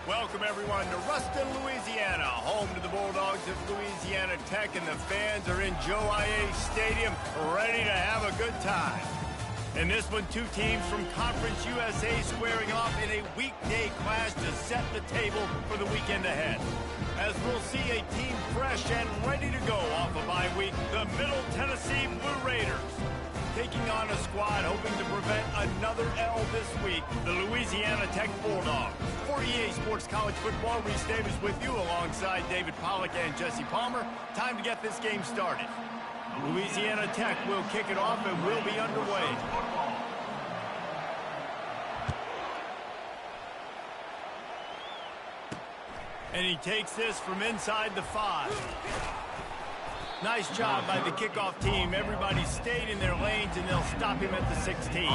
Welcome, everyone, to Ruston, Louisiana, home to the Bulldogs of Louisiana Tech, and the fans are in Joe IA Stadium ready to have a good time. In this one, two teams from Conference USA squaring off in a weekday clash to set the table for the weekend ahead. As we'll see a team fresh and ready to go off a bye week, the Middle Tennessee Blue Raiders. Taking on a squad hoping to prevent another L this week, the Louisiana Tech Bulldogs. For EA Sports College Football, Reese Davis with you alongside David Pollack and Jesse Palmer. Time to get this game started. Louisiana Tech will kick it off and will be underway. And he takes this from inside the 5. Nice job by the kickoff team. Everybody stayed in their lanes, and they'll stop him at the 16.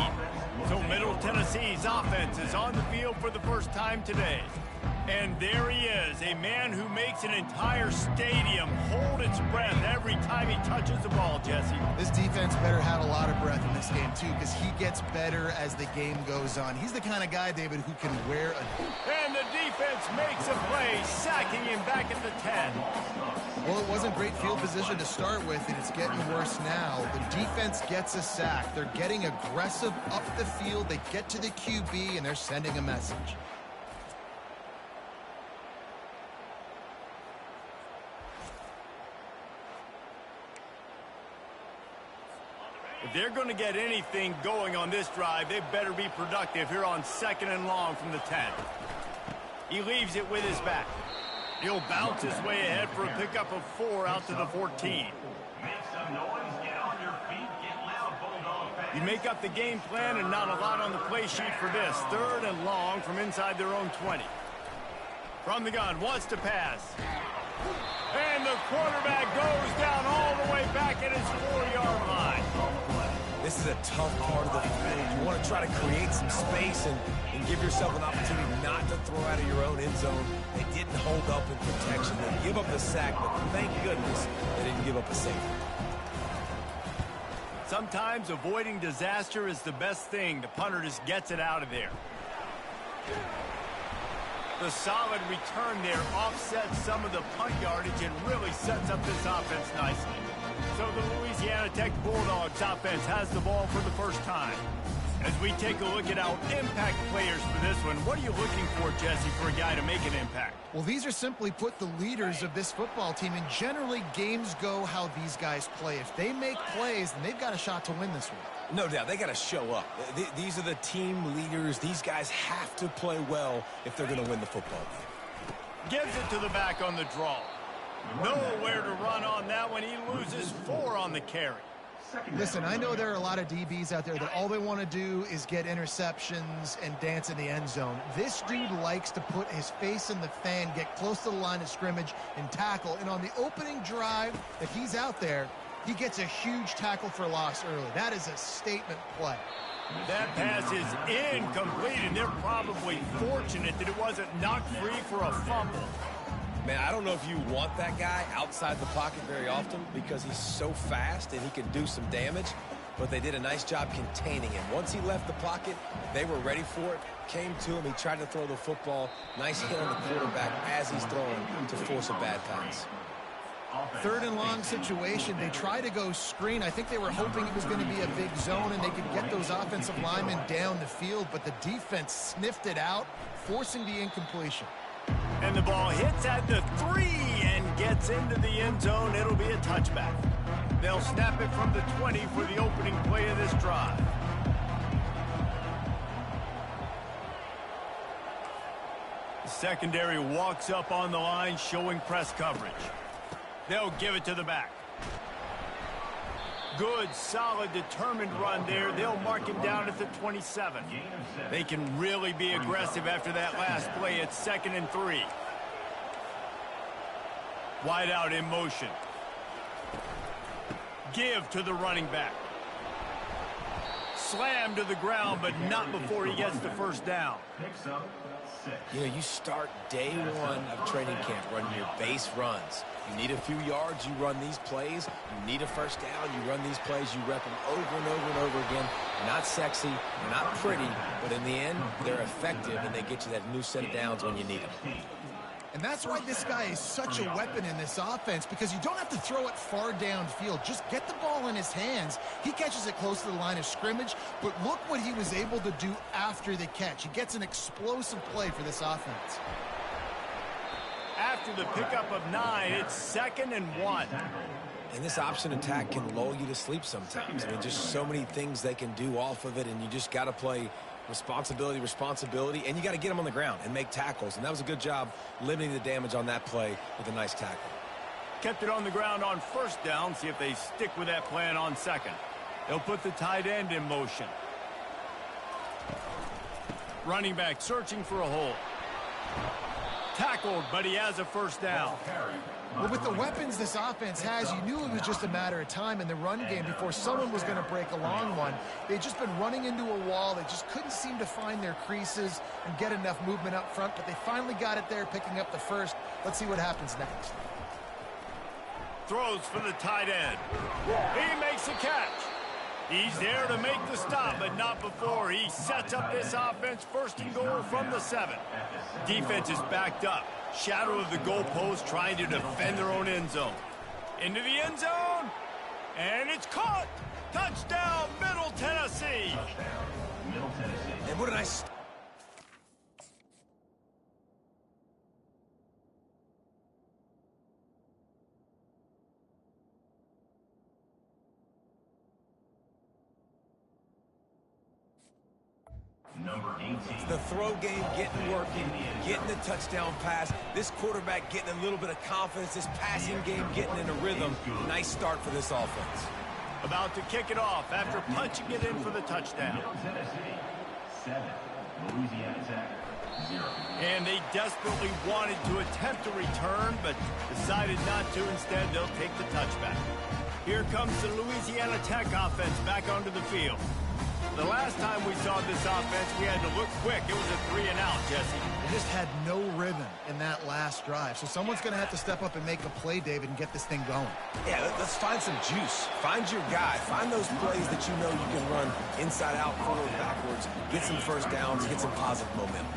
So Middle Tennessee's offense is on the field for the first time today. And there he is, a man who makes an entire stadium hold its breath every time he touches the ball, Jesse. This defense better have a lot of breath in this game, too, because he gets better as the game goes on. He's the kind of guy, David, who can wear a... And the defense makes a play, sacking him back at the 10. Well, it wasn't great field position to start with, and it's getting worse now. The defense gets a sack. They're getting aggressive up the field. They get to the QB, and they're sending a message. If they're going to get anything going on this drive, they better be productive here on 2nd and long from the 10. He leaves it with his back. He'll bounce his way ahead for a pickup of 4 out to the 14. You make up the game plan and not a lot on the play sheet for this. 3rd and long from inside their own 20. From the gun, wants to pass. And the quarterback goes down all the way back at his 4-yard line. This is a tough part of the field. You want to try to create some space and give yourself an opportunity not to throw out of your own end zone. They didn't hold up in protection. They give up the sack, but thank goodness they didn't give up a safety. Sometimes avoiding disaster is the best thing. The punter just gets it out of there. The solid return there offsets some of the punt yardage and really sets up this offense nicely. So the Louisiana Tech Bulldogs offense has the ball for the first time. As we take a look at our impact players for this one, what are you looking for, Jesse, for a guy to make an impact? Well, these are simply put the leaders of this football team, and generally games go how these guys play. If they make plays, then they've got a shot to win this one. No doubt. They got to show up. These are the team leaders. These guys have to play well if they're going to win the football game. Gives it to the back on the draw. Nowhere to run on that one. He loses 4 on the carry. Listen, I know there are a lot of DBs out there that all they want to do is get interceptions and dance in the end zone. This dude likes to put his face in the fan, get close to the line of scrimmage, and tackle. And on the opening drive that he's out there, he gets a huge tackle for loss early. That is a statement play. That pass is incomplete, and they're probably fortunate that it wasn't knocked free for a fumble. Man, I don't know if you want that guy outside the pocket very often because he's so fast and he can do some damage, but they did a nice job containing him. Once he left the pocket, they were ready for it, came to him, he tried to throw the football. Nice hit on the quarterback as he's throwing to force a bad pass. 3rd and long situation. They try to go screen. I think they were hoping it was going to be a big zone and they could get those offensive linemen down the field, but the defense sniffed it out, forcing the incompletion. And the ball hits at the 3 and gets into the end zone. It'll be a touchback. They'll snap it from the 20 for the opening play of this drive. The secondary walks up on the line, showing press coverage. They'll give it to the back. Good, solid, determined run there. They'll mark him down at the 27. They can really be aggressive after that last play. It's 2nd and 3. Wide out in motion. Give to the running back. slammed to the ground, but not before he gets the first down. You know, you start day one of training camp running your base runs. You need a few yards, you run these plays. You need a first down, you run these plays. You rep them over and over and over again. They're not sexy, they're not pretty, but in the end, they're effective, and they get you that new set of downs when you need them. And that's why this guy is such a weapon in this offense, because you don't have to throw it far downfield. Just get the ball in his hands. He catches it close to the line of scrimmage, but look what he was able to do after the catch. He gets an explosive play for this offense. After the pickup of 9, it's 2nd and 1. And this option attack can lull you to sleep sometimes. I mean, just so many things they can do off of it, and you just got to play responsibility, and you got to get them on the ground and make tackles. And that was a good job limiting the damage on that play with a nice tackle. Kept it on the ground on first down. See if they stick with that plan on second. They'll put the tight end in motion. Running back searching for a hole. Tackled, but he has a first down. Well, with the weapons this offense has, you knew it was just a matter of time in the run game before someone was going to break a long one. They'd just been running into a wall. They just couldn't seem to find their creases and get enough movement up front, but they finally got it there, picking up the first. Let's see what happens next. Throws for the tight end. He makes a catch. He's there to make the stop, but not before he sets up this offense 1st and goal from the 7. Defense is backed up. Shadow of the goalpost, trying to defend their own end zone. Into the end zone, and it's caught. Touchdown, Middle Tennessee. And what a nice... Number 18. The throw game getting working, getting the touchdown pass. This quarterback getting a little bit of confidence. This passing game getting in a rhythm. Nice start for this offense. About to kick it off after punching it in for the touchdown. Tennessee, 7. Louisiana Tech, 0. And they desperately wanted to attempt a return, but decided not to. Instead, they'll take the touchback. Here comes the Louisiana Tech offense back onto the field. The last time we saw this offense, we had to look quick. It was a 3-and-out, Jesse. They just had no rhythm in that last drive. So someone's going to have to step up and make a play, David, and get this thing going. Yeah, let's find some juice. Find your guy. Find those plays that you know you can run inside out, forward, backwards. Get some first downs, get some positive momentum.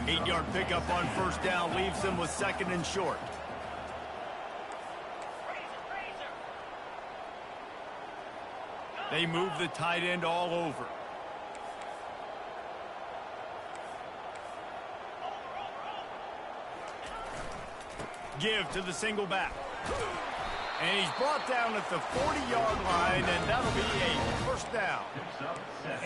8-yard pickup on first down leaves them with 2nd and short. They move the tight end all over. Give to the single back. And he's brought down at the 40-yard line, and that'll be a first down.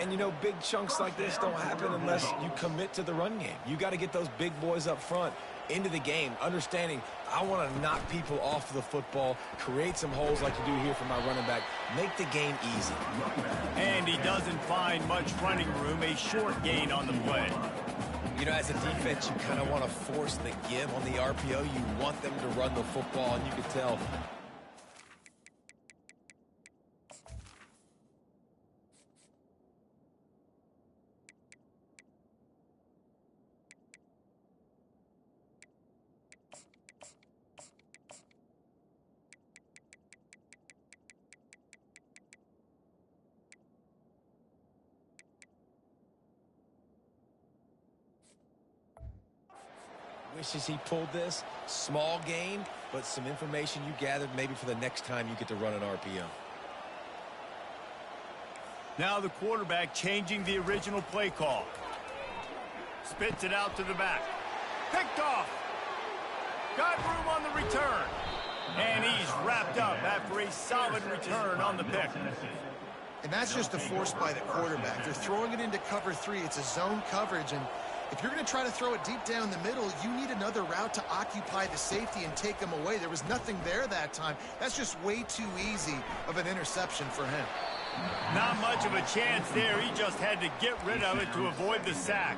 And, you know, big chunks like this don't happen unless you commit to the run game. You got to get those big boys up front into the game, understanding I want to knock people off the football, create some holes like you do here for my running back, make the game easy. And he doesn't find much running room, a short gain on the play. You know, as a defense, you kind of want to force the give on the RPO. You want them to run the football, and you can tell. Wishes he pulled this. Small gain, but some information you gathered maybe for the next time you get to run an RPO. Now the quarterback changing the original play call. Spits it out to the back. Picked off. Got room on the return. And he's wrapped up after a solid return on the pick. And that's just a force by the quarterback. They're throwing it into cover 3. It's a zone coverage, and if you're going to try to throw it deep down the middle, you need another route to occupy the safety and take him away. There was nothing there that time. That's just way too easy of an interception for him. Not much of a chance there. He just had to get rid of it to avoid the sack.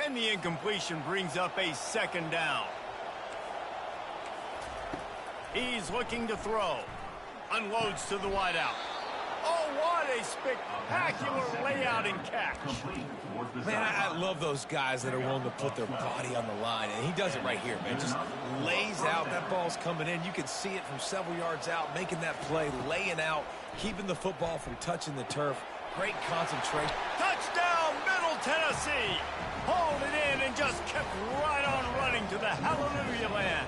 And the incompletion brings up a 2nd down. He's looking to throw. Unloads to the wideout. a spectacular layout and catch. Man, I love those guys that are willing to put their body on the line, and he does it right here, man. Just lays out. That ball's coming in. You can see it from several yards out, making that play, laying out, keeping the football from touching the turf. Great concentration. Touchdown, Middle Tennessee. Hauled it in and just kept right on running to the hallelujah land.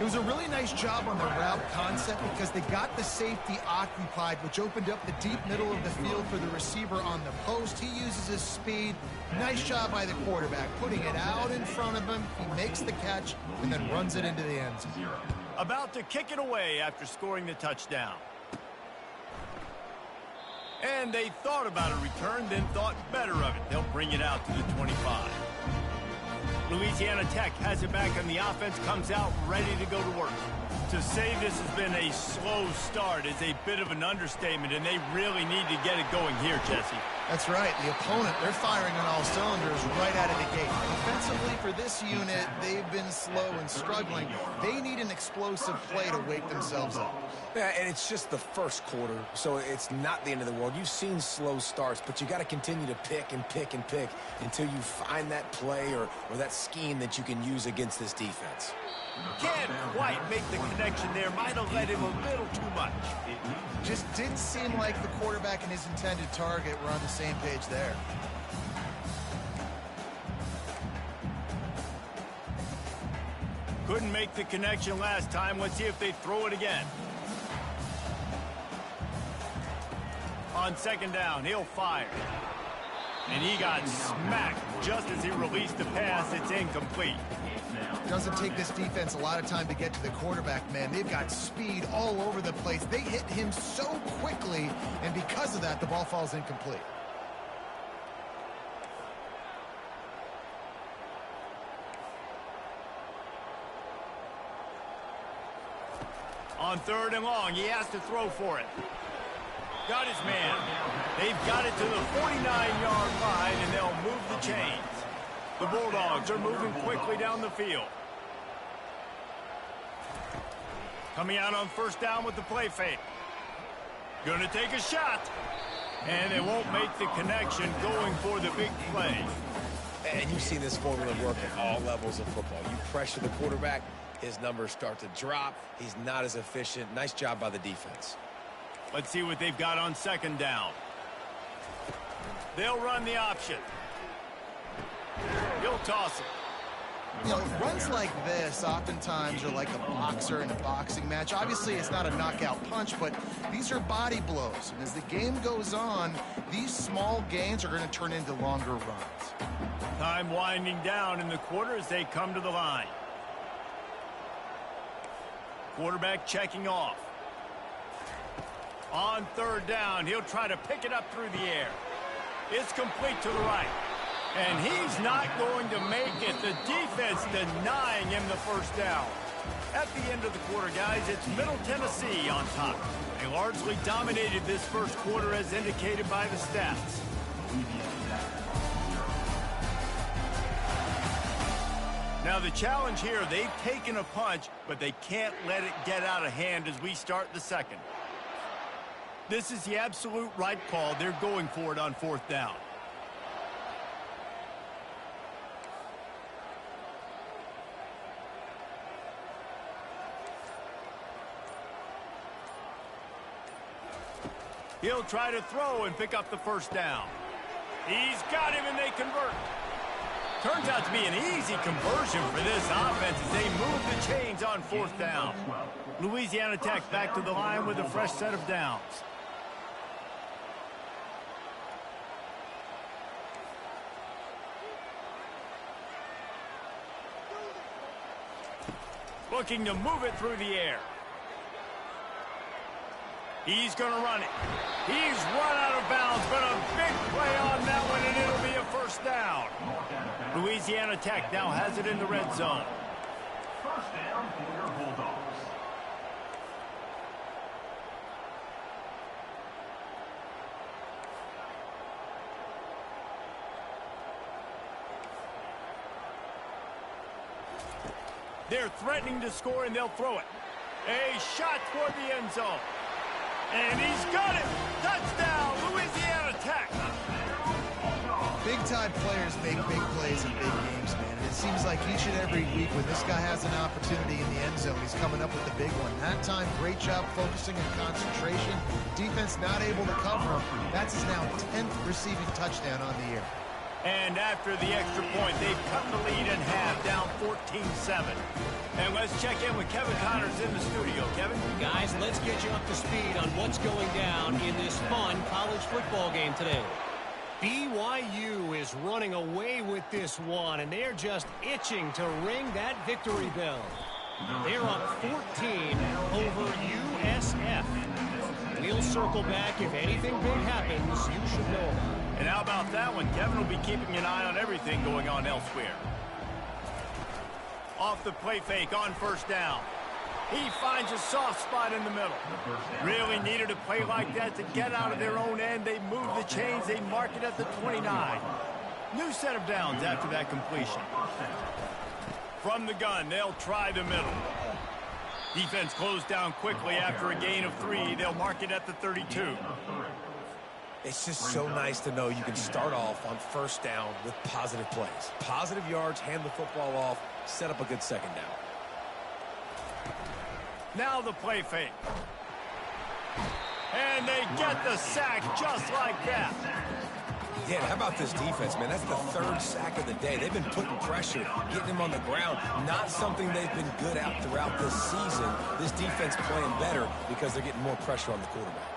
It was a really nice job on the route concept because they got the safety occupied, which opened up the deep middle of the field for the receiver on the post. He uses his speed. Nice job by the quarterback, putting it out in front of him. He makes the catch and then runs it into the end zone. About to kick it away after scoring the touchdown. And they thought about a return, then thought better of it. They'll bring it out to the 25. Louisiana Tech has it back, and the offense comes out ready to go to work. To say this has been a slow start is a bit of an understatement, and they really need to get it going here, Jesse. That's right. The opponent, they're firing on all cylinders right out of the gate. Offensively, for this unit, they've been slow and struggling. They need an explosive play to wake themselves up. Yeah, and it's just the first quarter, so it's not the end of the world. You've seen slow starts, but you got to continue to pick and pick and pick until you find that play or that scheme that you can use against this defense. Can't quite make the connection there. Might have led him a little too much. Just didn't seem like the quarterback and his intended target were on the same page there. Couldn't make the connection last time. Let's see if they throw it again. On second down, he'll fire. And he got smacked just as he released the pass. It's incomplete. Doesn't take this defense a lot of time to get to the quarterback, man. They've got speed all over the place. They hit him so quickly, and because of that, the ball falls incomplete. On third and long, he has to throw for it. Got his man. They've got it to the 49-yard line, and they'll move the chains. The Bulldogs are moving quickly down the field. Coming out on first down with the play fake. Gonna take a shot. And they won't make the connection, going for the big play. And you've seen this formula work at all levels of football. You pressure the quarterback, his numbers start to drop. He's not as efficient. Nice job by the defense. Let's see what they've got on second down. They'll run the option. He'll toss it. You know, runs like this oftentimes are like a boxer in a boxing match. Obviously, it's not a knockout punch, but these are body blows. And as the game goes on, these small gains are going to turn into longer runs. Time winding down in the quarter as they come to the line. Quarterback checking off. On third down, he'll try to pick it up through the air. It's complete to the right. And he's not going to make it. The defense denying him the first down. At the end of the quarter, guys, it's Middle Tennessee on top. They largely dominated this first quarter as indicated by the stats. Now the challenge here, they've taken a punch, but they can't let it get out of hand as we start the second. This is the absolute right call. They're going for it on fourth down. He'll try to throw and pick up the first down. He's got him, and they convert. Turns out to be an easy conversion for this offense as they move the chains on fourth down. Louisiana Tech back to the line with a fresh set of downs. Looking to move it through the air. He's going to run it. He's run out of bounds, but a big play on that one, and it'll be a first down. Louisiana Tech now has it in the red zone. First down for your Bulldogs. They're threatening to score, and they'll throw it. A shot toward the end zone. And he's got it. Touchdown, Louisiana Tech. Big-time players make big plays in big games, man. And it seems like each and every week when this guy has an opportunity in the end zone, he's coming up with the big one. That time, great job focusing and concentration. Defense not able to cover him. That's his now 10th receiving touchdown on the year. And after the extra point, they've cut the lead in half, down 14-7. And let's check in with Kevin Connors in the studio. Kevin? Guys, let's get you up to speed on what's going down in this fun college football game today. BYU is running away with this one, and they're just itching to ring that victory bell. They're up 14 over USF. We'll circle back if anything big happens. You should know about it. And how about that one? Kevin will be keeping an eye on everything going on elsewhere. Off the play fake on first down. He finds a soft spot in the middle. Really needed a play like that to get out of their own end. They move the chains. They mark it at the 29. New set of downs after that completion. From the gun, they'll try the middle. Defense closed down quickly after a gain of 3. They'll mark it at the 32. It's just so nice to know you can start off on first down with positive plays. Positive yards, hand the football off, set up a good second down. Now the play fake. And they get the sack just like that. Yeah, how about this defense, man? That's the 3rd sack of the day. They've been putting pressure, getting him on the ground. Not something they've been good at throughout this season. This defense playing better because they're getting more pressure on the quarterback.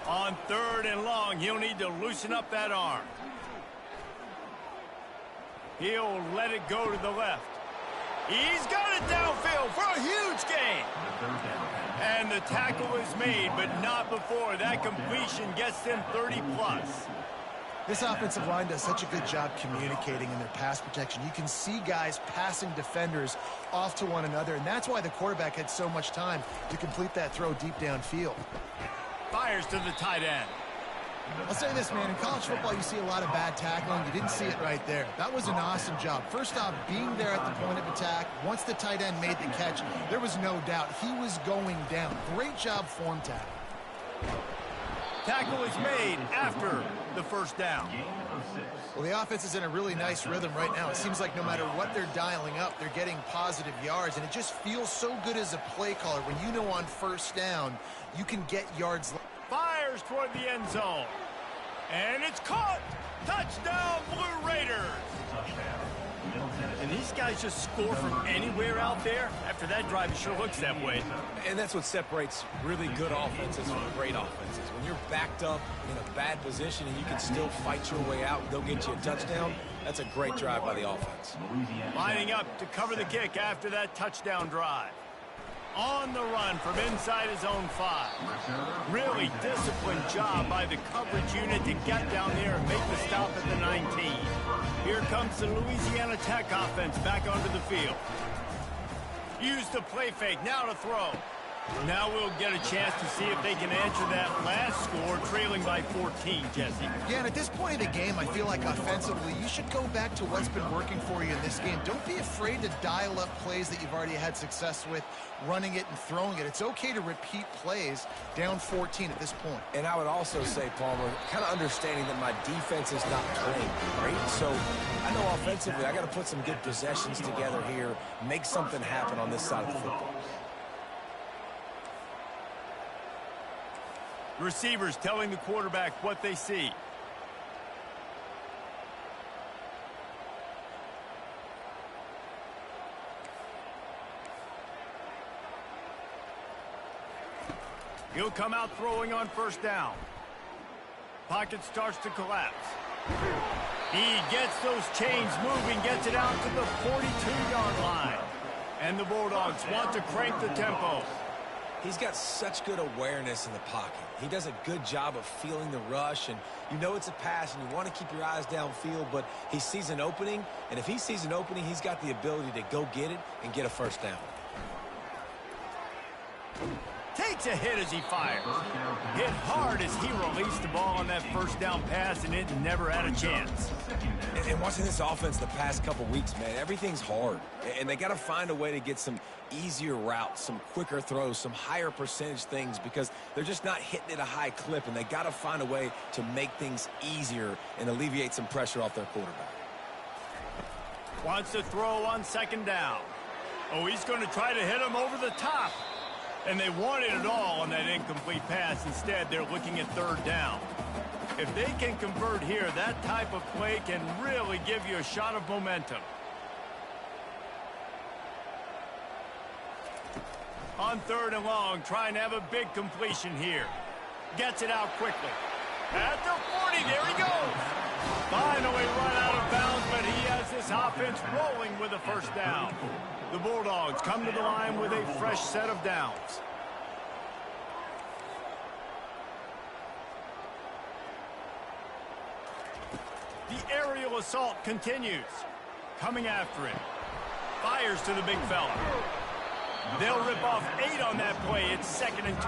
On 3rd and long, he'll need to loosen up that arm. He'll let it go to the left. He's got it downfield for a huge gain. And the tackle is made, but not before that completion gets them 30+. This offensive line does such a good job communicating in their pass protection. You can see guys passing defenders off to one another, and that's why the quarterback had so much time to complete that throw deep downfield. Fires to the tight end. I'll say this, man. In college football, you see a lot of bad tackling. You didn't see it right there. That was an awesome job. First off, being there at the point of attack. Once the tight end made the catch, there was no doubt he was going down. Great job form tackle. Tackle is made after the first down. Well, the offense is in a really nice rhythm right now. It seems like no matter what they're dialing up, they're getting positive yards, and it just feels so good as a play caller when you know on first down you can get yards. Fires toward the end zone. And it's caught. Touchdown, Blue Raiders. And these guys just score from anywhere out there. After that drive, it sure looks that way. And that's what separates really good offenses from great offenses. When you're backed up in a bad position and you can still fight your way out and go get you a touchdown, that's a great drive by the offense. Lining up to cover the kick after that touchdown drive. On the run from inside his own 5. Really disciplined job by the coverage unit to get down there and make the stop at the 19. Here comes the Louisiana Tech offense back onto the field. Use the play fake, now to throw. Now we'll get a chance to see if they can answer that last score, trailing by 14, Jesse. Yeah, and at this point of the game, I feel like offensively, you should go back to what's been working for you in this game. Don't be afraid to dial up plays that you've already had success with, running it and throwing it. It's okay to repeat plays down 14 at this point. And I would also say, Palmer, kind of understanding that my defense is not playing great. So I know offensively, I got to put some good possessions together here, make something happen on this side of the football. Receivers telling the quarterback what they see. He'll come out throwing on first down. Pocket starts to collapse. He gets those chains moving, gets it out to the 42-yard line. And the Bulldogs want to crank the tempo. He's got such good awareness in the pocket. He does a good job of feeling the rush, and you know it's a pass, and you want to keep your eyes downfield, but he sees an opening, and if he sees an opening, he's got the ability to go get it and get a first down. Take takes a hit as he fires. Hit hard as he released the ball on that first down pass, and it never had a chance. And watching this offense the past couple weeks, man, everything's hard. And they got to find a way to get some easier routes, some quicker throws, some higher percentage things, because they're just not hitting at a high clip, and they got to find a way to make things easier and alleviate some pressure off their quarterback. Wants to throw on second down. Oh, he's going to try to hit him over the top. And they wanted it all on that incomplete pass. Instead, they're looking at third down. If they can convert here, that type of play can really give you a shot of momentum. On third and long, trying to have a big completion here. Gets it out quickly. At the 40, there he goes. Finally run out of bounds, but he has this offense rolling with a first down. The Bulldogs come to the line with a fresh set of downs. The aerial assault continues. Coming after it. Fires to the big fella. They'll rip off 8 on that play. It's 2nd and 2.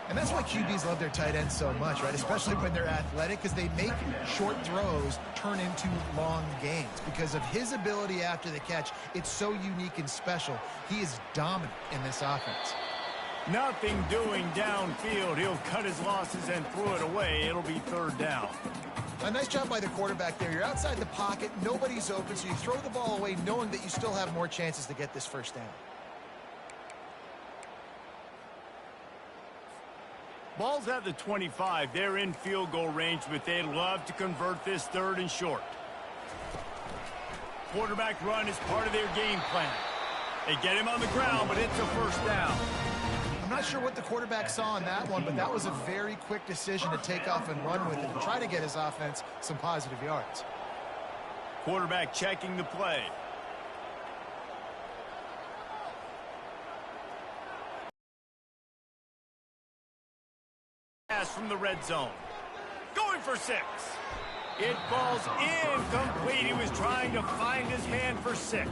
And that's why QBs love their tight ends so much, right? Especially when they're athletic, because they make short throws turn into long gains. Because of his ability after the catch, it's so unique and special. He is dominant in this offense. Nothing doing downfield. He'll cut his losses and throw it away. It'll be third down. A nice job by the quarterback there. You're outside the pocket. Nobody's open, so you throw the ball away knowing that you still have more chances to get this first down. Ball's at the 25. They're in field goal range, but they'd love to convert this third and short. Quarterback run is part of their game plan. They get him on the ground, but it's a first down. I'm not sure what the quarterback saw on that one, but that was a very quick decision to take off and run with it and try to get his offense some positive yards. Quarterback checking the play. From the red zone. Going for 6. It falls incomplete. He was trying to find his man for 6.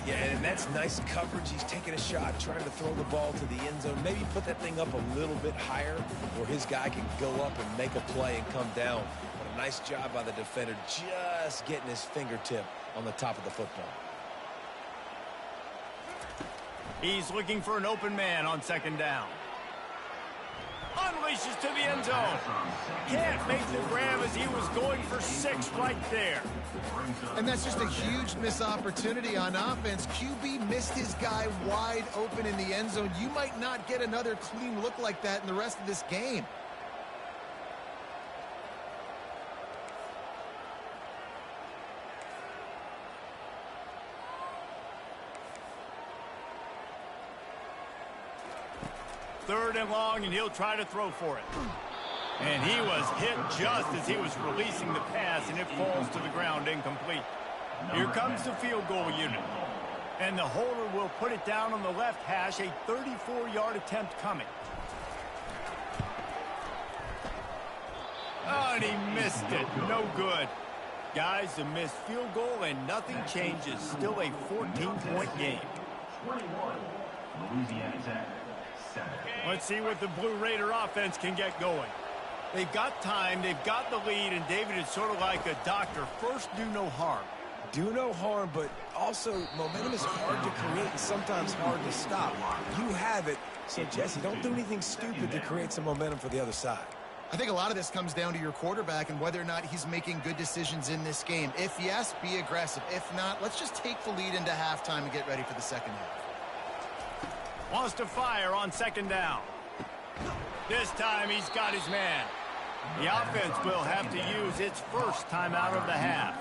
Yeah, and that's nice coverage. He's taking a shot, trying to throw the ball to the end zone. Maybe put that thing up a little bit higher where his guy can go up and make a play and come down. But a nice job by the defender just getting his fingertip on the top of the football. He's looking for an open man on second down. Unleashes to the end zone. Can't make the grab as he was going for 6 right there. And that's just a huge missed opportunity on offense. QB missed his guy wide open in the end zone. You might not get another clean look like that in the rest of this game. Third and long, and he'll try to throw for it. And he was hit just as he was releasing the pass, and it falls to the ground incomplete. Here comes the field goal unit. And the holder will put it down on the left hash, a 34-yard attempt coming. Oh, and he missed it. No good. Guys, a missed field goal, and nothing changes. Still a 14-point game. 21, Louisiana Tech. Let's see what the Blue Raider offense can get going. They've got time, they've got the lead, and David is sort of like a doctor. First, do no harm. Do no harm, but also momentum is hard to create and sometimes hard to stop. You have it, so Jesse, don't do anything stupid to create some momentum for the other side. I think a lot of this comes down to your quarterback and whether or not he's making good decisions in this game. If yes, be aggressive. If not, let's just take the lead into halftime and get ready for the second half. Wants to fire on second down. This time he's got his man. The offense will have to use its first timeout of the half.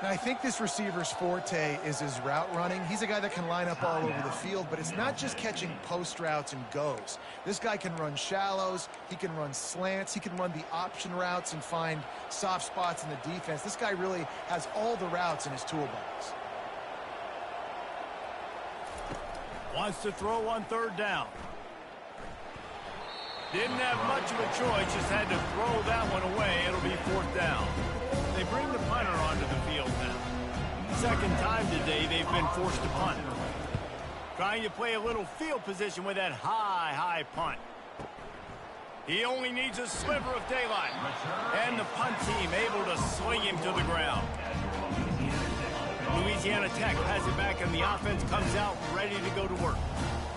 Now, I think this receiver's forte is his route running. He's a guy that can line up all over the field, but it's not just catching post routes and goes. This guy can run shallows, he can run slants, he can run the option routes and find soft spots in the defense. This guy really has all the routes in his toolbox. Wants to throw on third down. Didn't have much of a choice, just had to throw that one away. It'll be fourth down. They bring the punter onto the field now. Second time today they've been forced to punt. Trying to play a little field position with that high punt. He only needs a sliver of daylight. And the punt team able to sling him to the ground. Louisiana Tech has it back, and the offense comes out ready to go to work.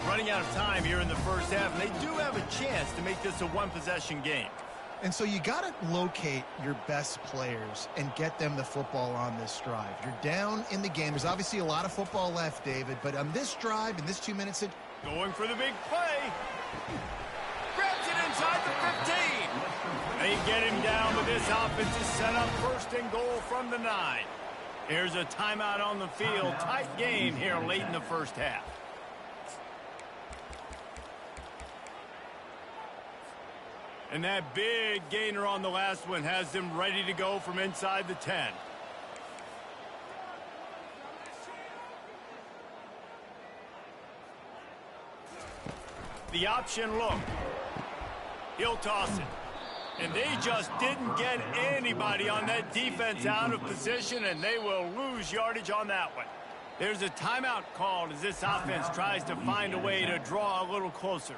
Running out of time here in the first half, and they do have a chance to make this a one-possession game. And so you got to locate your best players and get them the football on this drive. You're down in the game. There's obviously a lot of football left, David, but on this drive, in this 2 minutes... Going for the big play. Grabs it inside the 15. They get him down, but this offense is set up first and goal from the 9. Here's a timeout on the field. Tight game here late in the first half. And that big gainer on the last one has them ready to go from inside the 10. The option look. He'll toss it. And they just didn't get anybody on that defense out of position, and they will lose yardage on that one. There's a timeout called as this offense tries to find a way to draw a little closer.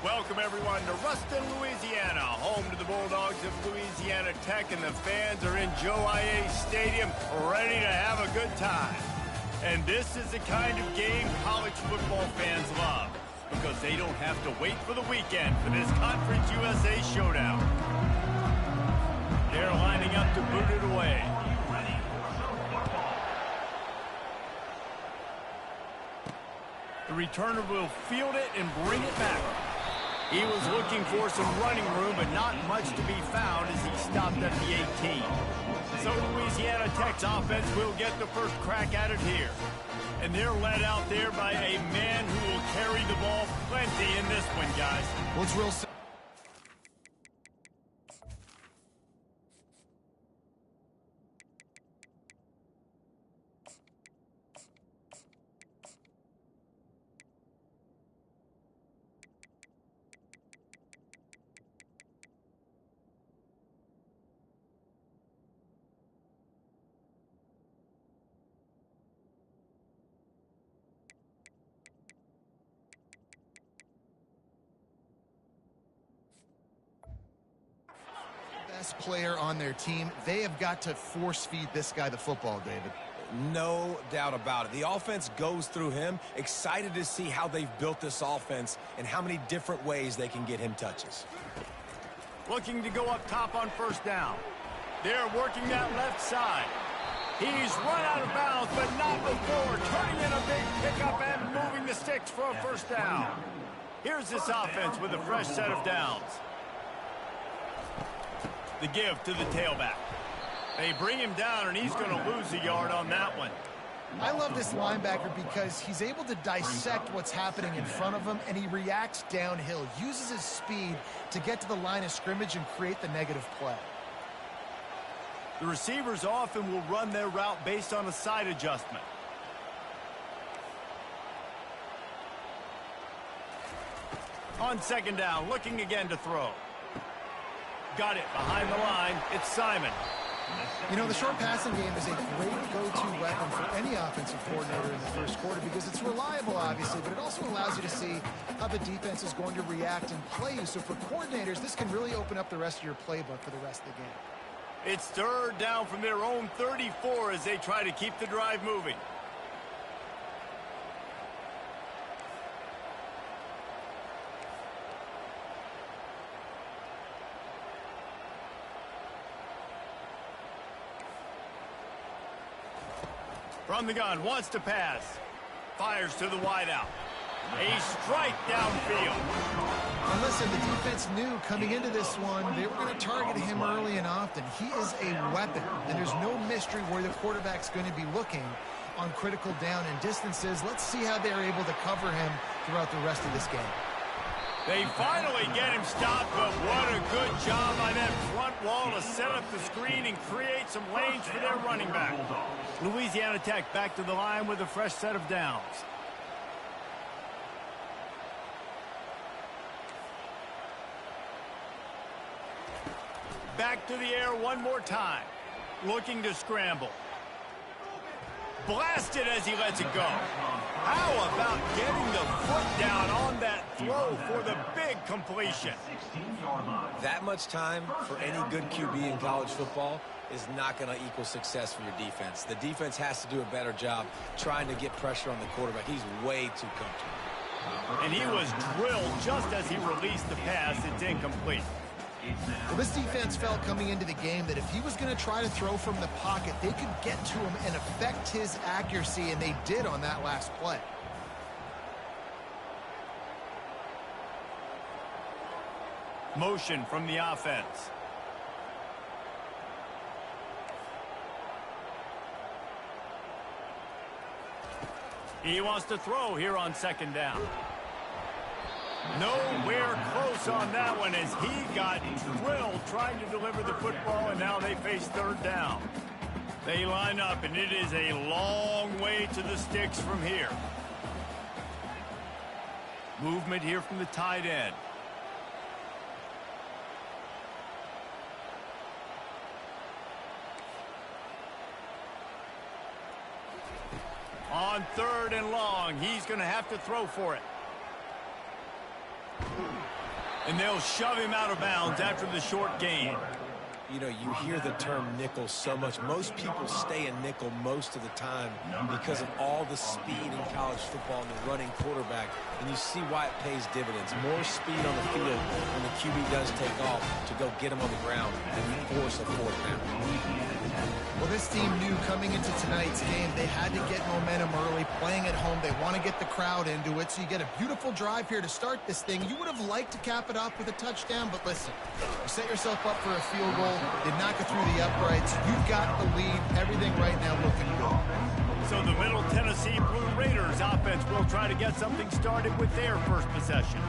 Welcome, everyone, to Ruston, Louisiana, home to the Bulldogs of Louisiana Tech, and the fans are in Joe I.A. Stadium ready to have a good time. And this is the kind of game college football fans love, because they don't have to wait for the weekend for this Conference USA showdown. They're lining up to boot it away. The returner will field it and bring it back. He was looking for some running room, but not much to be found as he stopped at the 18. So Louisiana Tech's offense will get the first crack at it here. And they're led out there by a man who will carry the ball plenty in this one, guys. Well, it's real simple. Best player on their team, they have got to force feed this guy the football, David. No doubt about it. The offense goes through him. Excited to see how they've built this offense and how many different ways they can get him touches. Looking to go up top on first down. They're working that left side. He's run out of bounds, but not before turning in a big pickup and moving the sticks for a first down. Here's this offense with a fresh set of downs. The give to the tailback. They bring him down, and he's going to lose a yard on that one. I love this linebacker because he's able to dissect what's happening in front of him, and he reacts downhill, uses his speed to get to the line of scrimmage and create the negative play. The receivers often will run their route based on a side adjustment. On second down, looking again to throw. Got it behind the line. It's Simon. You know, the short passing game is a great go-to weapon for any offensive coordinator in the first quarter because it's reliable, obviously, but it also allows you to see how the defense is going to react and play you. So for coordinators, this can really open up the rest of your playbook for the rest of the game. It's third down from their own 34 as they try to keep the drive moving. From the gun, wants to pass. Fires to the wideout. A strike downfield. And listen, the defense knew coming into this one, they were going to target him early and often. He is a weapon, and there's no mystery where the quarterback's going to be looking on critical down and distances. Let's see how they're able to cover him throughout the rest of this game. They finally get him stopped, but what a good job by that front wall to set up the screen and create some lanes for their running back. Louisiana Tech back to the line with a fresh set of downs. Back to the air one more time. Looking to scramble. Blasted as he lets it go. How about getting the foot down on that throw for the big completion? That much time for any good QB in college football is not going to equal success for your defense. The defense has to do a better job trying to get pressure on the quarterback. He's way too comfortable. And he was drilled just as he released the pass. It's incomplete. Well, this defense felt coming into the game that if he was going to try to throw from the pocket, they could get to him and affect his accuracy, and they did on that last play. Motion from the offense. He wants to throw here on second down. Nowhere close on that one as he got drilled trying to deliver the football, and now they face third down. They line up, and it is a long way to the sticks from here. Movement here from the tight end. On third and long, he's going to have to throw for it. And they'll shove him out of bounds after the short gain. You know, you hear the term nickel so much. Most people stay in nickel most of the time because of all the speed in college football and the running quarterback. And you see why it pays dividends. More speed on the field when the QB does take off to go get him on the ground and force a fourth down. Well, this team knew coming into tonight's game they had to get momentum early, playing at home. They want to get the crowd into it, so you get a beautiful drive here to start this thing. You would have liked to cap it off with a touchdown, but listen, you set yourself up for a field goal, did not get through the uprights. You've got the lead, everything right now looking good. So the Middle Tennessee Blue Raiders offense will try to get something started with their first possession.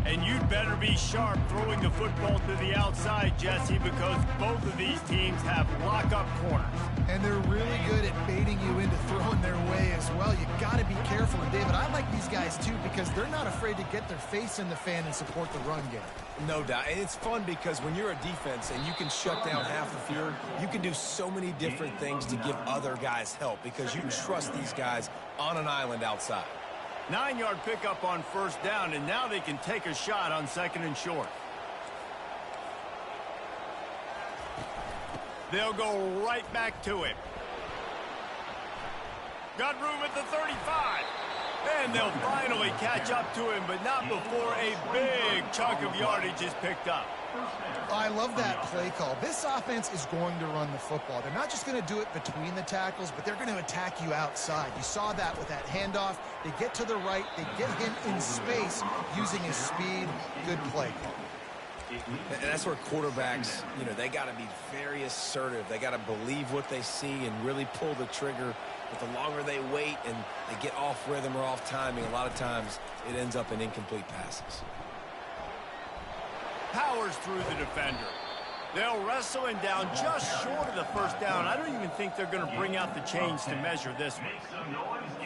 And you'd better be sharp throwing the football to the outside, Jesse, because both of these teams have lock-up corners. And they're really good at baiting you into throwing their way as well. You've got to be careful. And, David, I like these guys, too, because they're not afraid to get their face in the fan and support the run game. No doubt. And it's fun because when you're a defense and you can shut down half the field, you can do so many different things to give other guys help because you trust these guys on an island outside. 9-yard pickup on first down, and now they can take a shot on second and short. They'll go right back to it. Got room at the 35. And they'll finally catch up to him, but not before a big chunk of yardage is picked up. I love that play call. This offense is going to run the football. They're not just going to do it between the tackles, but they're going to attack you outside. You saw that with that handoff. They get to the right. They get him in space using his speed. Good play call. And that's where quarterbacks, you know, they got to be very assertive. They got to believe what they see and really pull the trigger. But the longer they wait and they get off rhythm or off timing, a lot of times it ends up in incomplete passes. Powers through the defender. They'll wrestle him down just short of the first down. I don't even think they're going to bring out the chains to measure this one.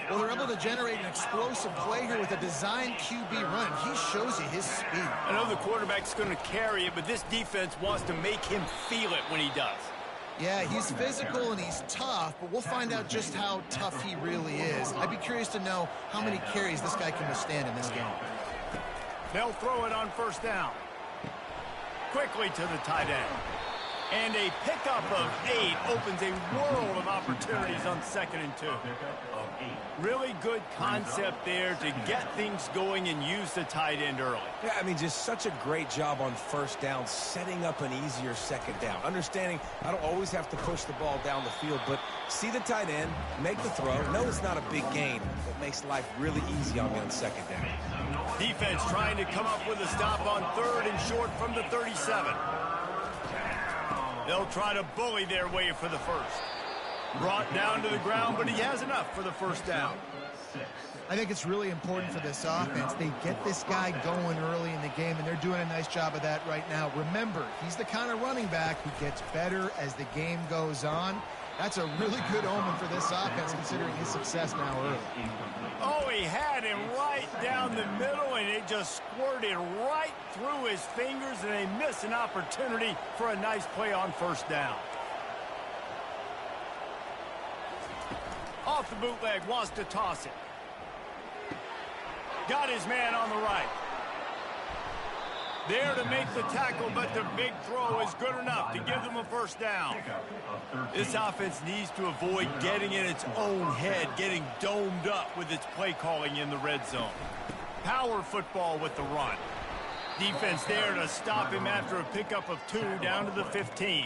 Well, they're able to generate an explosive play here with a designed QB run. He shows you his speed. I know the quarterback's going to carry it, but this defense wants to make him feel it when he does. Yeah, he's physical and he's tough, but we'll find out just how tough he really is. I'd be curious to know how many carries this guy can withstand in this game. They'll throw it on first down. Quickly to the tight end. And a pickup of 8 opens a world of opportunities on second and 2. Really good concept there to get things going and use the tight end early. Yeah, I mean, just such a great job on first down, setting up an easier second down. Understanding I don't always have to push the ball down the field, but see the tight end, make the throw. No, it's not a big gain, but makes life really easy on me on second down. Defense trying to come up with a stop on third and short from the 37. They'll try to bully their way for the first. Brought down to the ground, but he has enough for the first down. I think it's really important for this offense. They get this guy going early in the game, and they're doing a nice job of that right now. Remember, he's the kind of running back who gets better as the game goes on. That's a really good omen for this offense, considering his success now early. Oh, he had him right down the middle, and it just squirted right through his fingers, and they miss an opportunity for a nice play on first down. Off the bootleg, wants to toss it. Got his man on the right. There to make the tackle, but the big throw is good enough to give them a first down. This offense needs to avoid getting in its own head, getting domed up with its play calling in the red zone. Power football with the run. Defense there to stop him after a pickup of 2 down to the 15.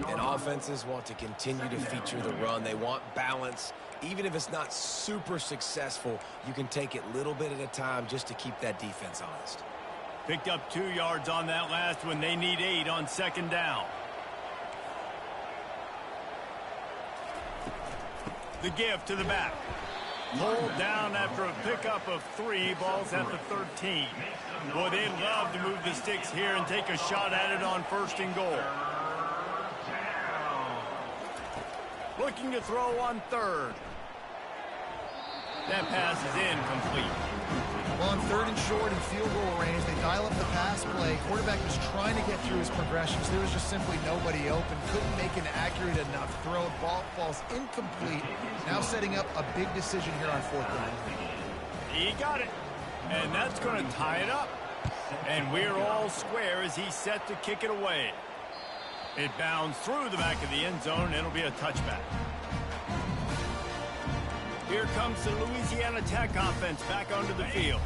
And offenses want to continue to feature the run. They want balance. Even if it's not super successful, you can take it little bit at a time just to keep that defense honest. Picked up 2 yards on that last one. They need 8 on second down. The give to the back. Pulled down after a pickup of 3. Ball's at the 13. Boy, they'd love to move the sticks here and take a shot at it on first and goal. Looking to throw on third. That pass is incomplete. Well, on third and short and field goal range, they dial up the pass play. Quarterback was trying to get through his progressions. There was just simply nobody open. Couldn't make an accurate enough throw. Ball falls incomplete. Now setting up a big decision here on fourth down. He got it. And that's going to tie it up. And we're all square as he's set to kick it away. It bounds through the back of the end zone, and it'll be a touchback. Here comes the Louisiana Tech offense back onto the field.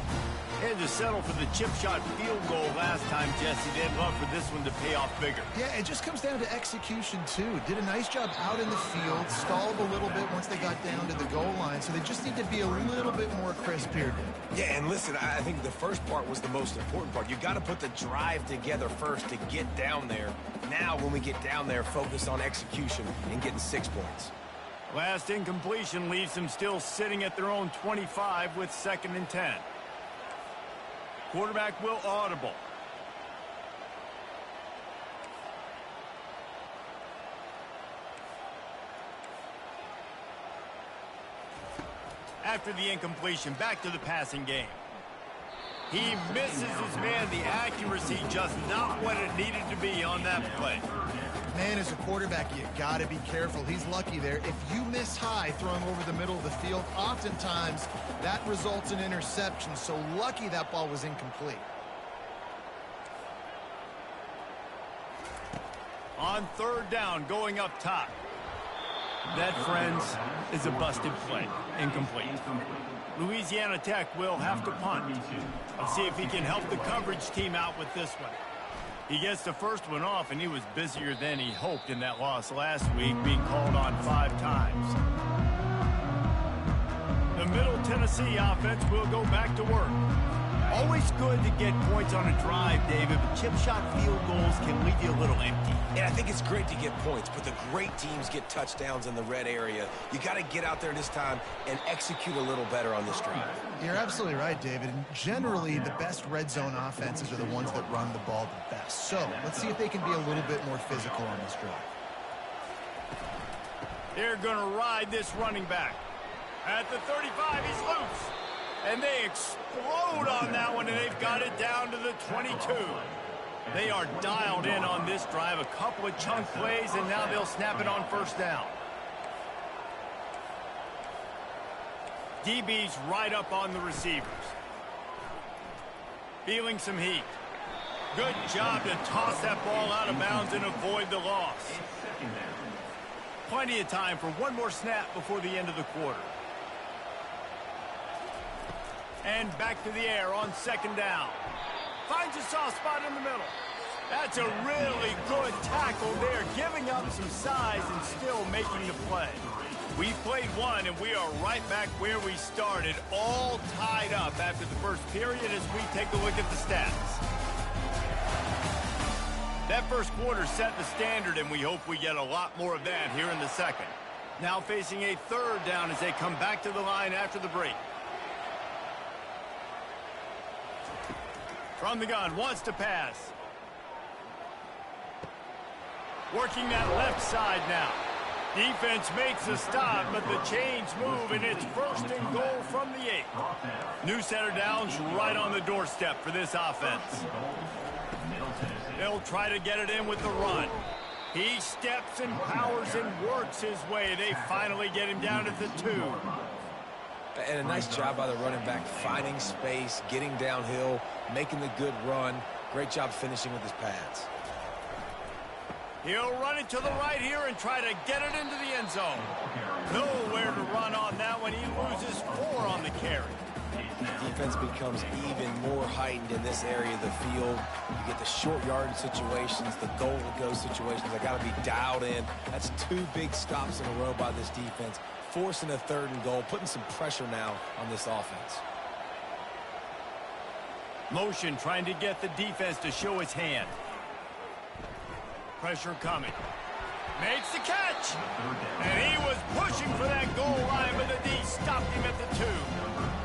Had to settle for the chip shot field goal last time, Jesse. They'd love for this one to pay off bigger. Yeah, it just comes down to execution, too. Did a nice job out in the field, stalled a little bit once they got down to the goal line, so they just need to be a little bit more crisp here. Yeah, and listen, I think the first part was the most important part. You got to put the drive together first to get down there. Now, when we get down there, focus on execution and getting 6 points. Last incompletion leaves them still sitting at their own 25 with 2nd and 10. Quarterback will audible. After the incompletion, back to the passing game. He misses his man. The accuracy just not what it needed to be on that play. Man, as a quarterback, you got to be careful. He's lucky there. If you miss high throwing over the middle of the field, oftentimes that results in interception. So lucky that ball was incomplete. On 3rd down, going up top. That, friends, is a busted play. Incomplete. Louisiana Tech will have to punt. Let's see if he can help the coverage team out with this one. He gets the first one off, and he was busier than he hoped in that loss last week, being called on 5 times. The Middle Tennessee offense will go back to work. Always good to get points on a drive, David, but chip shot field goals can leave you a little empty. And I think it's great to get points, but the great teams get touchdowns in the red area. You got to get out there this time and execute a little better on this drive. You're absolutely right, David. And generally, the best red zone offenses are the ones that run the ball the best. So let's see if they can be a little bit more physical on this drive. They're going to ride this running back. At the 35, he's loose. And they explode on that one, and they've got it down to the 22. They are dialed in on this drive. A couple of chunk plays, and now they'll snap it on 1st down. DB's right up on the receivers. Feeling some heat. Good job to toss that ball out of bounds and avoid the loss. Plenty of time for one more snap before the end of the quarter. And back to the air on 2nd down. Finds a soft spot in the middle. That's a really good tackle there, giving up some size and still making the play. We played one, and we are right back where we started, all tied up after the first period as we take a look at the stats. That first quarter set the standard, and we hope we get a lot more of that here in the second. Now facing a 3rd down as they come back to the line after the break. From the gun, wants to pass. Working that left side now. Defense makes a stop, but the chains move, and it's 1st and goal from the 8. New set of downs right on the doorstep for this offense. They'll try to get it in with the run. He steps and powers and works his way. They finally get him down at the 2. And a nice job by the running back, finding space, getting downhill, making the good run. Great job finishing with his pads. He'll run it to the right here and try to get it into the end zone. Nowhere to run on that one. He loses 4 on the carry. Defense becomes even more heightened in this area of the field. You get the short yardage situations, the goal-to-go situations. They got to be dialed in. That's 2 big stops in a row by this defense, forcing a 3rd and goal, putting some pressure now on this offense. Motion trying to get the defense to show its hand. Pressure coming. Makes the catch. And he was pushing for that goal line, but the D stopped him at the 2.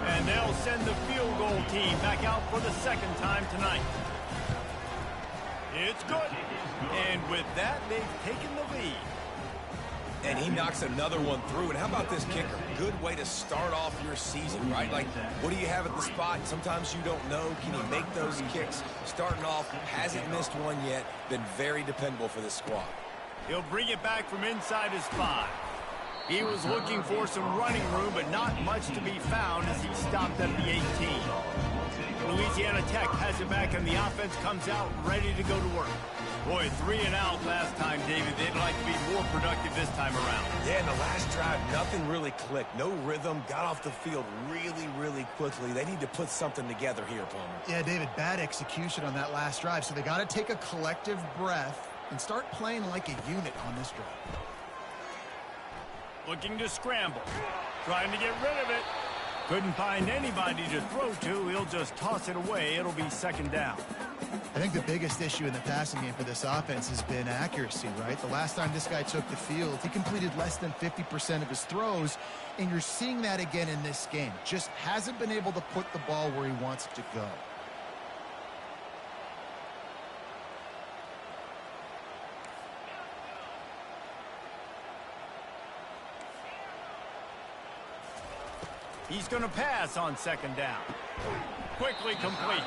And they'll send the field goal team back out for the 2nd time tonight. It's good. And with that, they've taken the lead. And he knocks another one through. And how about this kicker? Good way to start off your season, right? Like, what do you have at the spot? Sometimes you don't know. Can he make those kicks? Starting off, hasn't missed one yet. Been very dependable for this squad. He'll bring it back from inside his 5. He was looking for some running room, but not much to be found as he stopped at the 18. Louisiana Tech has it back, and the offense comes out ready to go to work. Boy, 3 and out last time, David. They'd like to be more productive this time around. Yeah, in the last drive, nothing really clicked. No rhythm, got off the field really, really quickly. They need to put something together here, Palmer. Yeah, David, bad execution on that last drive, so they got to take a collective breath and start playing like a unit on this drive. Looking to scramble. Trying to get rid of it. Couldn't find anybody to throw to. He'll just toss it away. It'll be second down. I think the biggest issue in the passing game for this offense has been accuracy, right? The last time this guy took the field, he completed less than 50% of his throws, and you're seeing that again in this game. Just hasn't been able to put the ball where he wants it to go. He's going to pass on second down. Quickly complete.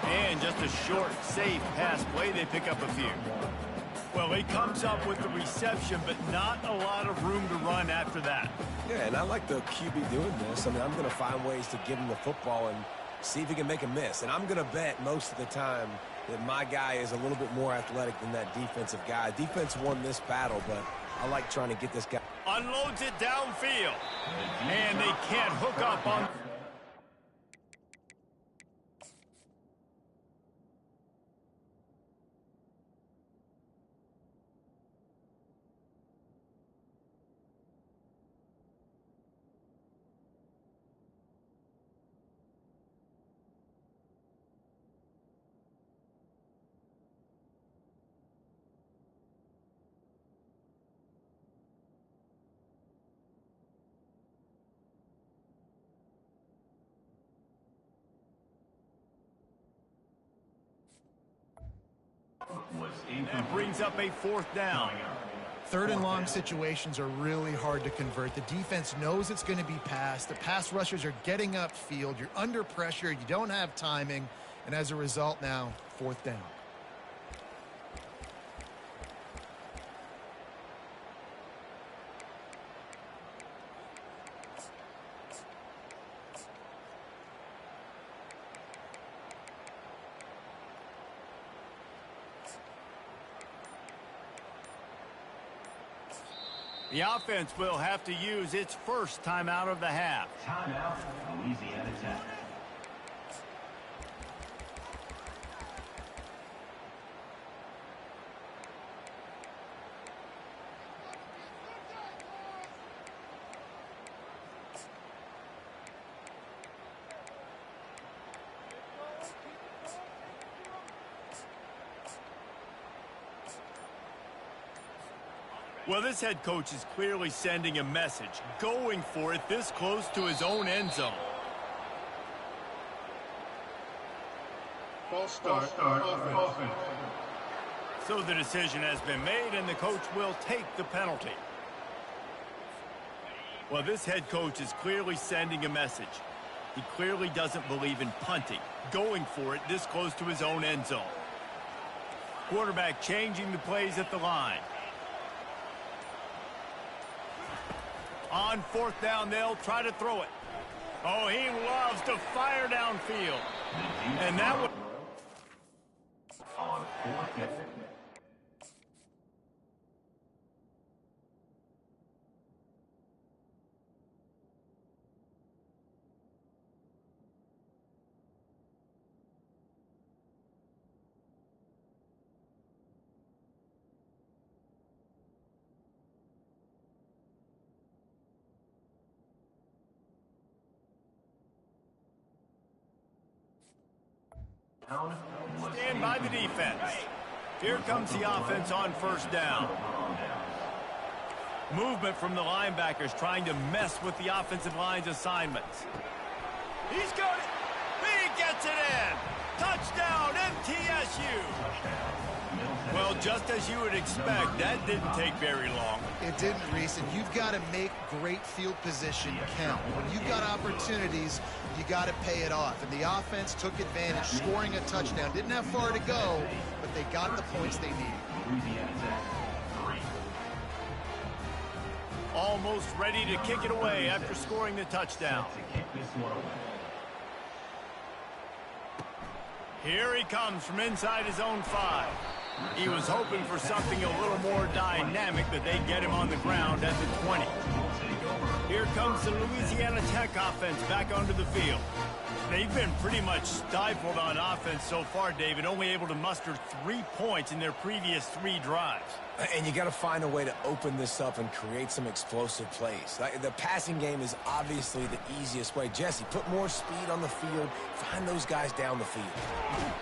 And just a short, safe pass play. They pick up a few. Well, he comes up with the reception, but not a lot of room to run after that. Yeah, and I like the QB doing this. I mean, I'm going to find ways to give him the football and see if he can make a miss. And I'm going to bet most of the time that my guy is a little bit more athletic than that defensive guy. Defense won this battle, but I like trying to get this guy. Unloads it downfield. And they can't hook up on... That brings up a fourth down. Third and long situations are really hard to convert. The defense knows it's going to be passed. The pass rushers are getting upfield. You're under pressure. You don't have timing. And as a result now, fourth down. The offense will have to use its first timeout of the half. Timeout, Louisiana Tech. Well, this head coach is clearly sending a message, going for it this close to his own end zone. False start, offense. So the decision has been made, and the coach will take the penalty. Well, this head coach is clearly sending a message. He clearly doesn't believe in punting, going for it this close to his own end zone. Quarterback changing the plays at the line. On fourth down, they'll try to throw it. Oh, he loves to fire downfield. And that would... On fourth down. Stand by the defense. Here comes the offense on first down. Movement from the linebackers trying to mess with the offensive line's assignments. He's got it. He gets it in. Touchdown, MTSU. Well, just as you would expect, that didn't take very long. It didn't, Reese, and you've got to make great field position count. When you've got opportunities, you got to pay it off. And the offense took advantage, scoring a touchdown. Didn't have far to go, but they got the points they needed. Almost ready to kick it away after scoring the touchdown. Here he comes from inside his own 5. He was hoping for something a little more dynamic, but they get him on the ground at the 20. Here comes the Louisiana Tech offense back onto the field. They've been pretty much stifled on offense so far, David, only able to muster 3 points in their previous 3 drives. And you got to find a way to open this up and create some explosive plays. The passing game is obviously the easiest way. Jesse, put more speed on the field. Find those guys down the field.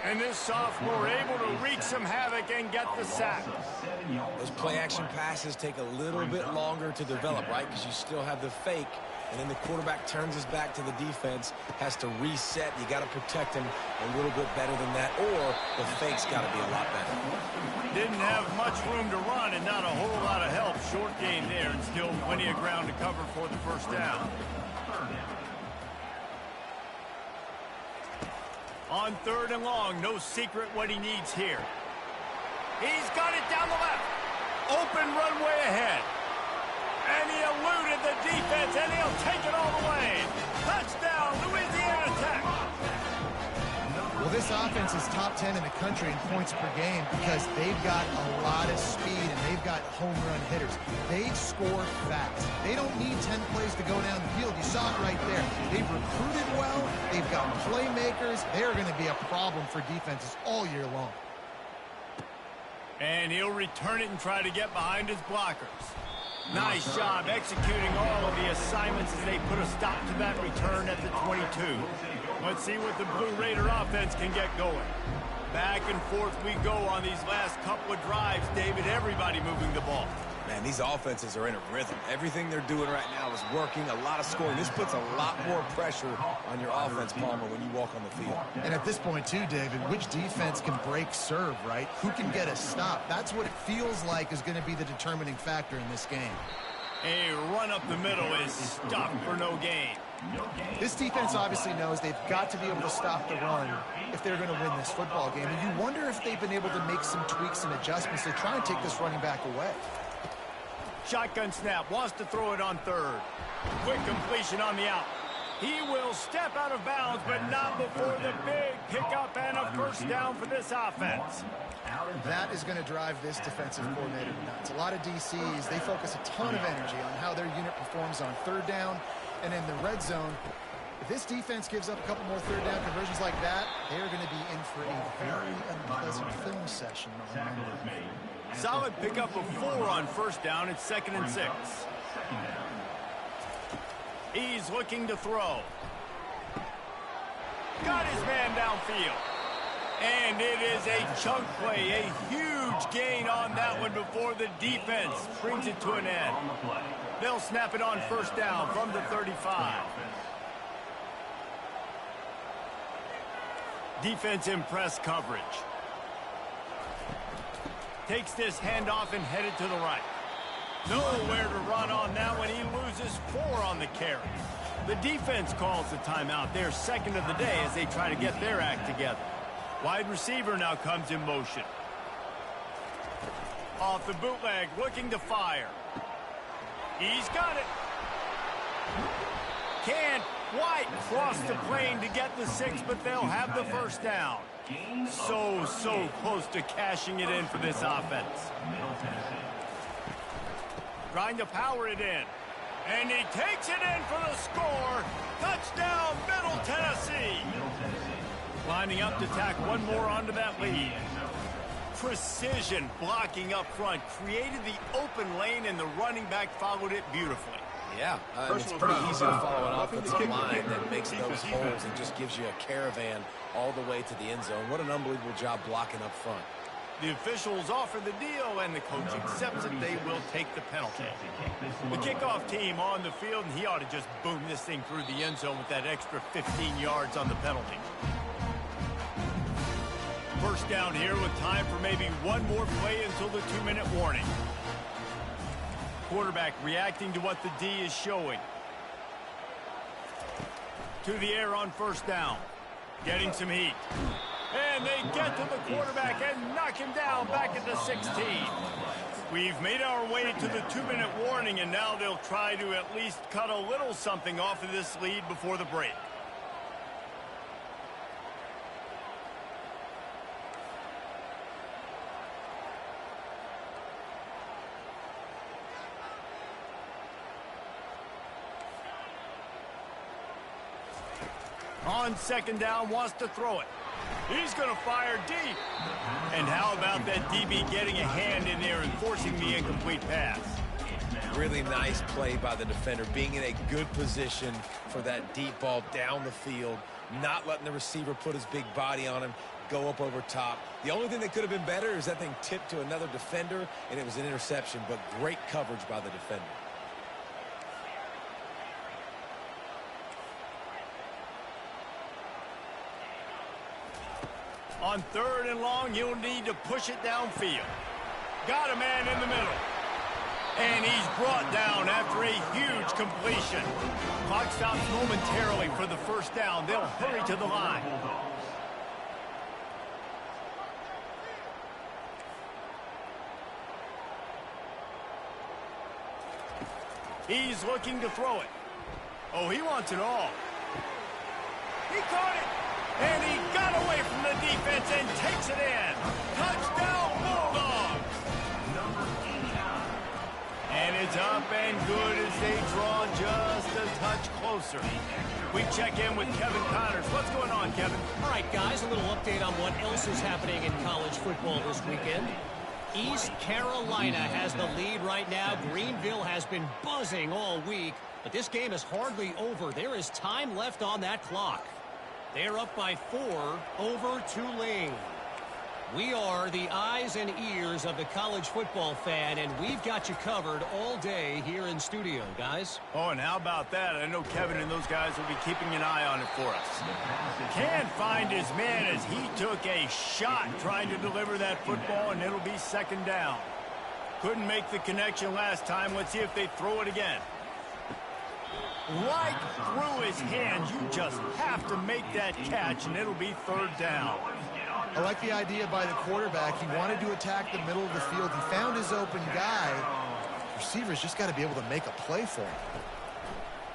And this sophomore able to wreak some havoc and get the sack. Those play-action passes take a little bit longer to develop, right? Because you still have the fake. And then the quarterback turns his back to the defense, has to reset. You got to protect him a little bit better than that, or the fake's got to be a lot better. Didn't have much room to run and not a whole lot of help. Short gain there and still plenty of ground to cover for the first down. On 3rd and long, no secret what he needs here. He's got it down the left. Open runway ahead. And he eluded the defense, and he'll take it all the way. Touchdown, Louisiana Tech. Well, this offense is top 10 in the country in points per game because they've got a lot of speed and they've got home run hitters. They score fast. They don't need 10 plays to go down the field. You saw it right there. They've recruited well. They've got playmakers. They're going to be a problem for defenses all year long. And he'll return it and try to get behind his blockers. Nice job executing all of the assignments as they put a stop to that return at the 22. Let's see what the Blue Raider offense can get going. Back and forth we go on these last couple of drives, David. Everybody moving the ball. Man, these offenses are in a rhythm. Everything they're doing right now is working. A lot of scoring. This puts a lot more pressure on your offense, Palmer, when you walk on the field. And at this point, too, David, which defense can break serve, right? Who can get a stop? That's what it feels like is going to be the determining factor in this game. A run up the middle is stopped for no gain. This defense obviously knows they've got to be able to stop the run if they're going to win this football game. And you wonder if they've been able to make some tweaks and adjustments to try and take this running back away. Shotgun snap, wants to throw it on 3rd. Quick completion on the out. He will step out of bounds, but not before the big pickup and a first down for this offense. That is going to drive this defensive coordinator nuts. A lot of DCs, they focus a ton of energy on how their unit performs on 3rd down and in the red zone. If this defense gives up a couple more 3rd down conversions like that, they are going to be in for a very unpleasant film session on Monday. Solid pickup of 4 on 1st down. It's 2nd and 6. He's looking to throw. Got his man downfield. And it is a chunk play, a huge gain on that one before the defense brings it to an end. They'll snap it on 1st down from the 35. Defense in press coverage. Takes this handoff and headed to the right. Nowhere to run on that one. He loses 4 on the carry. The defense calls the timeout. They're 2nd of the day as they try to get their act together. Wide receiver now comes in motion. Off the bootleg, looking to fire. He's got it. Can't quite cross the plane to get the 6, but they'll have the first down. So close to cashing it in for this offense. Trying to power it in. And he takes it in for the score. Touchdown, Middle Tennessee. Lining up to tack one more onto that lead. Precision blocking up front. Created the open lane, and the running back followed it beautifully. Yeah, it's pretty easy to follow an offensive line that makes those holes and just gives you a caravan all the way to the end zone. What an unbelievable job blocking up front. The officials offer the deal, and the coach accepts it. They will take the penalty. The kickoff team on the field, and he ought to just boom this thing through the end zone with that extra 15 yards on the penalty. First down here with time for maybe one more play until the 2-minute warning. Quarterback reacting to what the D is showing. To the air on 1st down. Getting some heat. And they get to the quarterback and knock him down back at the 16. We've made our way to the 2-minute warning, and now they'll try to at least cut a little something off of this lead before the break. On second down, wants to throw it. He's going to fire deep. And how about that DB getting a hand in there and forcing the incomplete pass? Really nice play by the defender, being in a good position for that deep ball down the field, not letting the receiver put his big body on him, go up over top. The only thing that could have been better is that thing tipped to another defender, and it was an interception, but great coverage by the defender. On third and long, you'll need to push it downfield. Got a man in the middle. And he's brought down after a huge completion. Clock stops momentarily for the first down. They'll hurry to the line. He's looking to throw it. Oh, he wants it all. He caught it. And he got away from the defense and takes it in. Touchdown, Bulldogs. And it's up and good as they draw just a touch closer. We check in with Kevin Connors. What's going on, Kevin? All right, guys, a little update on what else is happening in college football this weekend. East Carolina has the lead right now. Greenville has been buzzing all week, but this game is hardly over. There is time left on that clock. They're up by 4 over Tulane. We are the eyes and ears of the college football fan, and we've got you covered all day here in studio, guys. Oh, and how about that? I know Kevin and those guys will be keeping an eye on it for us. Can't find his man as he took a shot trying to deliver that football, and it'll be second down. Couldn't make the connection last time. Let's see if they throw it again. Right through his hands. You just have to make that catch, and it'll be third down. I like the idea by the quarterback. He wanted to attack the middle of the field. He found his open guy. Receivers just got to be able to make a play for him.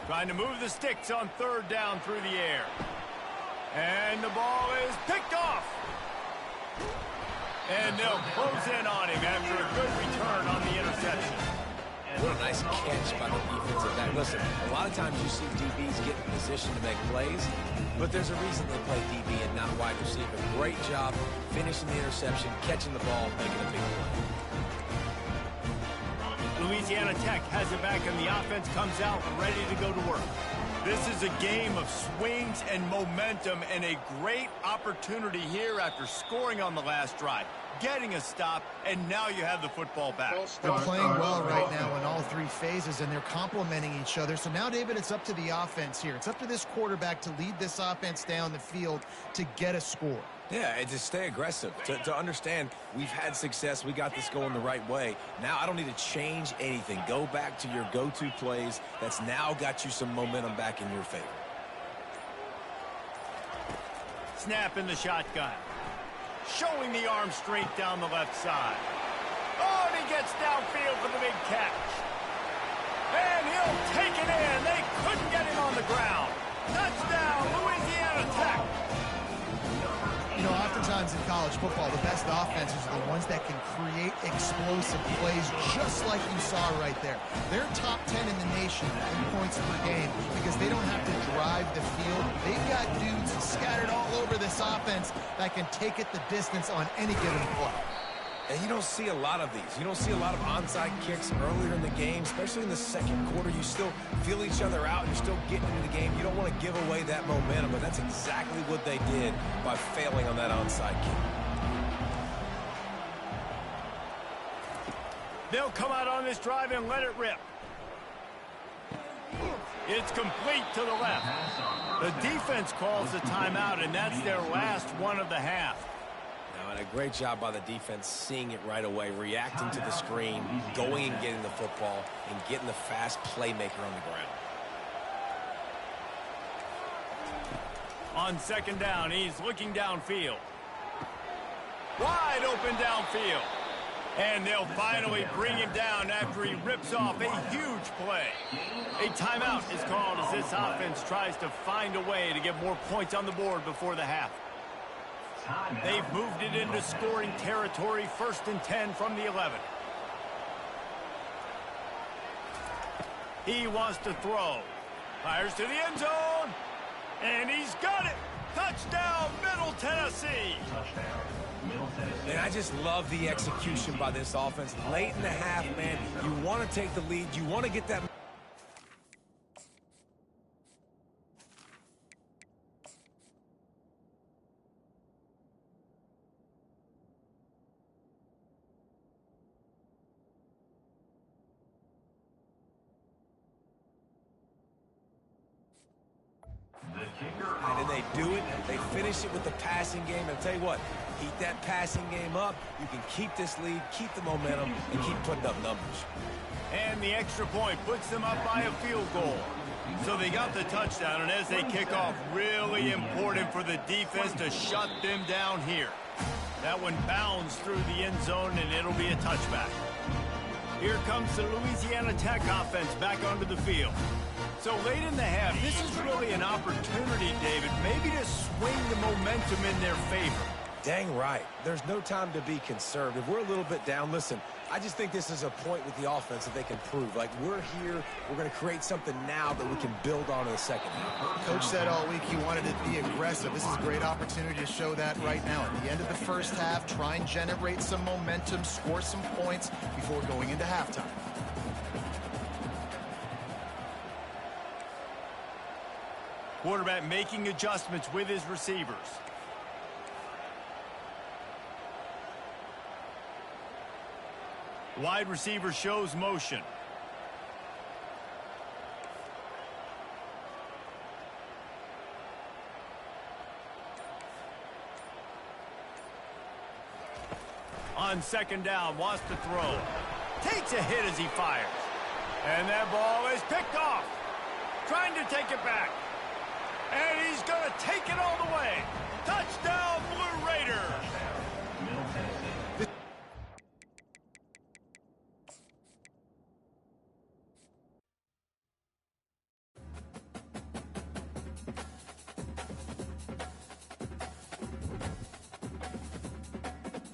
Trying to move the sticks on third down through the air. And the ball is picked off. And they'll close in on him after a good return on the interception. What a nice catch by the defensive back. Listen, a lot of times you see DBs get in position to make plays, but there's a reason they play DB and not wide receiver. Great job finishing the interception, catching the ball, making a big play. Louisiana Tech has it back, and the offense comes out ready to go to work. This is a game of swings and momentum, and a great opportunity here after scoring on the last drive, getting a stop, and now you have the football back. They're playing well right now in all three phases, and they're complementing each other. So now, David, it's up to the offense here. It's up to this quarterback to lead this offense down the field to get a score. Yeah, and to stay aggressive, to understand we've had success, we got this going the right way. Now I don't need to change anything. Go back to your go-to plays. That's now got you some momentum back in your favor. Snap in the shotgun. Showing the arm strength down the left side. Oh, and he gets downfield for the big catch. And he'll take it in. They couldn't get him on the ground. Touchdown, Louisiana Tech. You know, oftentimes in college football, the best offenses are the ones that can create explosive plays, just like you saw right there. They're top 10 in the nation in points per game because they don't have to drive the field. They've got dudes scattered all over this offense that can take it the distance on any given play. And you don't see a lot of these. You don't see a lot of onside kicks earlier in the game, especially in the second quarter. You still feel each other out, and you're still getting into the game. You don't want to give away that momentum, but that's exactly what they did by failing on that onside kick. They'll come out on this drive and let it rip. It's complete to the left. The defense calls the timeout, and that's their last one of the half. And a great job by the defense seeing it right away, reacting to the screen, going and getting the football, and getting the fast playmaker on the ground. On second down, he's looking downfield. Wide open downfield. And they'll finally bring him down after he rips off a huge play. A timeout is called as this offense tries to find a way to get more points on the board before the half. They've moved it into scoring territory, 1st and 10 from the 11. He wants to throw. Fires to the end zone. And he's got it. Touchdown, Middle Tennessee. Touchdown, Middle Tennessee. And I just love the execution by this offense. Late in the half, man, you want to take the lead. You want to get that. The kicker. And they do it. They finish it with the passing game. And I'll tell you what, keep that passing game up. You can keep this lead, keep the momentum, and keep putting up numbers. And the extra point puts them up by a field goal. So they got the touchdown, and as they kick off, really important for the defense to shut them down here. That one bounds through the end zone, and it'll be a touchback. Here comes the Louisiana Tech offense back onto the field. So late in the half, this is really an opportunity, David, maybe to swing the momentum in their favor. Dang right. There's no time to be conservative. We're a little bit down. Listen, I just think this is a point with the offense that they can prove. Like, we're here. We're going to create something now that we can build on in the second half. Coach said all week he wanted to be aggressive. This is a great opportunity to show that right now. At the end of the first half, try and generate some momentum, score some points before going into halftime. Quarterback making adjustments with his receivers. Wide receiver shows motion. On second down, wants to throw. Takes a hit as he fires. And that ball is picked off. Trying to take it back. And he's going to take it all